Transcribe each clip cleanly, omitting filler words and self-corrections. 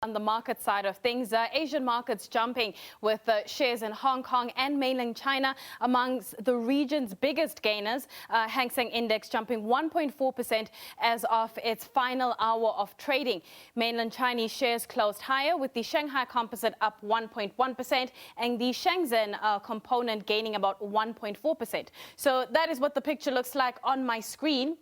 On the market side of things, Asian markets jumping with shares in Hong Kong and mainland China amongst the region's biggest gainers. Hang Seng Index jumping 1.4% as of its final hour of trading. Mainland Chinese shares closed higher, with the Shanghai Composite up 1.1% and the Shenzhen component gaining about 1.4%. So that is what the picture looks like on my screen.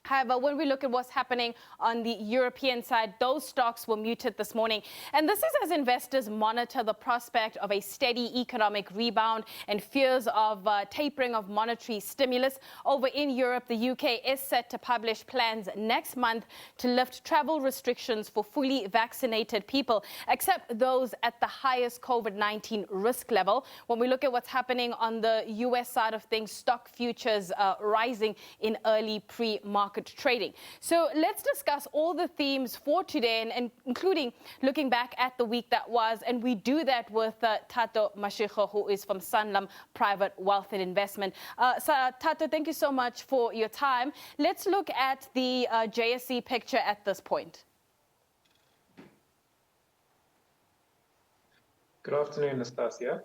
However, when we look at what's happening on the European side, those stocks were muted this morning. And this is as investors monitor the prospect of a steady economic rebound and fears of tapering of monetary stimulus. Over in Europe, the UK is set to publish plans next month to lift travel restrictions for fully vaccinated people, except those at the highest COVID-19 risk level. When we look at what's happening on the US side of things, stock futures rising in early pre-market trading. So let's discuss all the themes for today, and including looking back at the week that was. And we do that with Thato Mashego, who is from Sanlam Private Wealth and Investment. So, Thato, thank you so much for your time. Let's look at the JSE picture at this point. Good afternoon, Nastasia.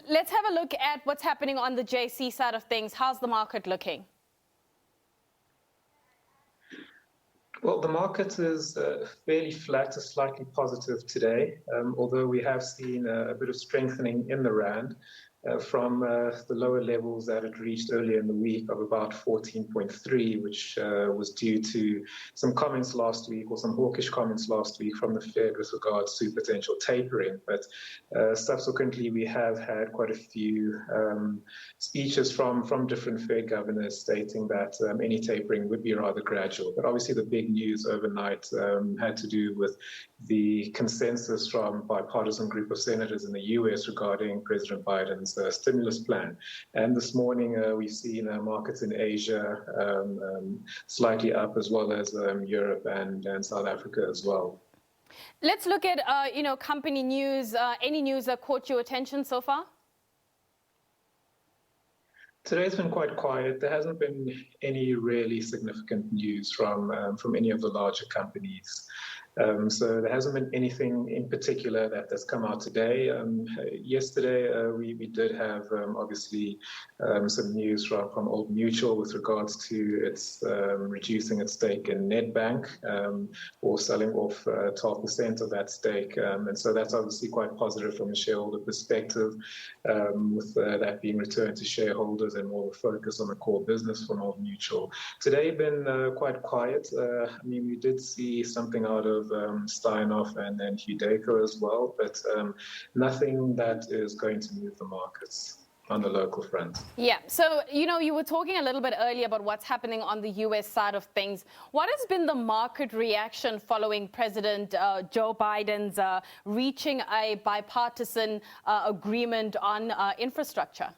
Let's have a look at what's happening on the JSE side of things. How's the market looking? Well, the market is fairly flat to slightly positive today, although we have seen a bit of strengthening in the rand from the lower levels that it reached earlier in the week of about 14.3, which was due to some comments last week, or some hawkish comments last week from the Fed with regards to potential tapering. But subsequently, we have had quite a few speeches from different Fed governors stating that any tapering would be rather gradual. But obviously, the big news overnight had to do with the consensus from bipartisan group of senators in the U.S. regarding President Biden's stimulus plan. And this morning, we've seen markets in Asia slightly up, as well as Europe and South Africa as well. Let's look at, company news. Any news that caught your attention so far? Today's been quite quiet. There hasn't been any really significant news from any of the larger companies. So there hasn't been anything in particular that's come out today. Yesterday, we did have, obviously, some news from Old Mutual with regards to its reducing its stake in Nedbank, or selling off 12% of that stake. And so that's obviously quite positive from a shareholder perspective, with that being returned to shareholders and more focus on the core business from Old Mutual. Today been quite quiet. We did see something out of Steinhoff and then Hudeko as well, but nothing that is going to move the markets on the local front. Yeah, so, you were talking a little bit earlier about what's happening on the U.S. side of things. What has been the market reaction following President Joe Biden's reaching a bipartisan agreement on infrastructure?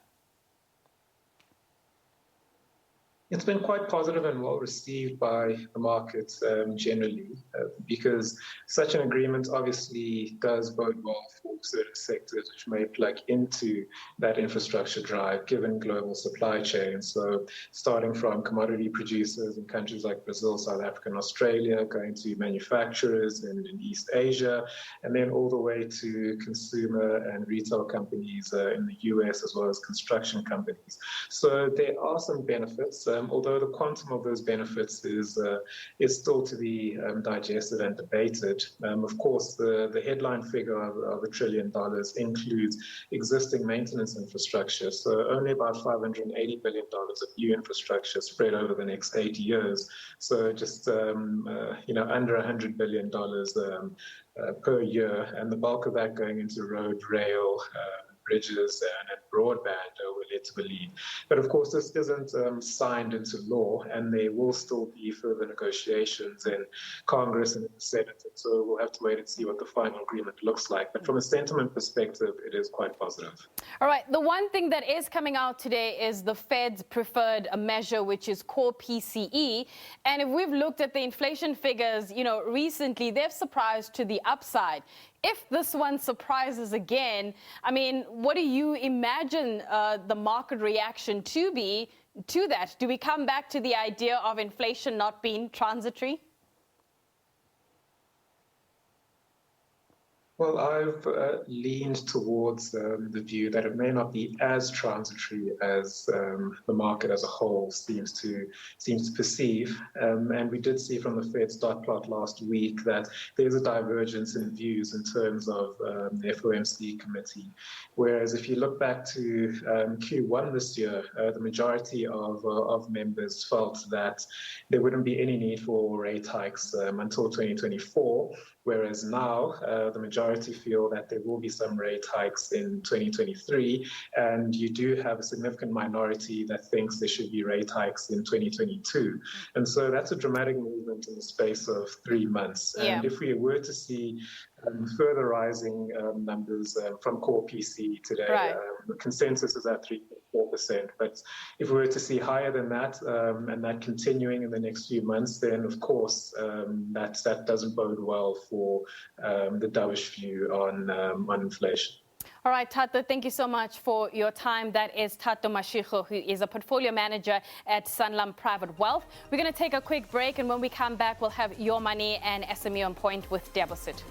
It's been quite positive and well received by the market generally, because such an agreement obviously does bode well for certain sectors which may plug into that infrastructure drive, given global supply chains. So starting from commodity producers in countries like Brazil, South Africa, and Australia, going to manufacturers in East Asia, and then all the way to consumer and retail companies in the US, as well as construction companies. So there are some benefits. Although the quantum of those benefits is still to be digested and debated. Of course, the headline figure of $1 trillion includes existing maintenance infrastructure, so only about $580 billion of new infrastructure spread over the next 8 years. So just under $100 billion per year, and the bulk of that going into road, rail, bridges and broadband, we're led to believe. But of course, this isn't signed into law, and there will still be further negotiations in Congress and in the Senate. And so we'll have to wait and see what the final agreement looks like. But from a sentiment perspective, it is quite positive. All right. The one thing that is coming out today is the Fed's preferred measure, which is core PCE. And if we've looked at the inflation figures, recently, they've surprised to the upside. If this one surprises again, what do you imagine the market reaction to be to that, do we come back to the idea of inflation not being transitory? Well, I've leaned towards the view that it may not be as transitory as the market as a whole seems to perceive. And we did see from the Fed's dot plot last week that there's a divergence in views in terms of the FOMC committee. Whereas if you look back to Q1 this year, the majority of members felt that there wouldn't be any need for rate hikes until 2024. Whereas now, the majority feel that there will be some rate hikes in 2023, and you do have a significant minority that thinks there should be rate hikes in 2022. And so that's a dramatic movement in the space of 3 months. Yeah. And if we were to see further rising numbers from core PC today, right. The consensus is at 3.4%. But if we were to see higher than that, and that continuing in the next few months, then of course that doesn't bode well for the dovish view on inflation. All right, Thato, thank you so much for your time. That is Thato Mashego, who is a portfolio manager at Sanlam Private Wealth. We're going to take a quick break, and when we come back, we'll have Your Money and SME on Point with Debosit.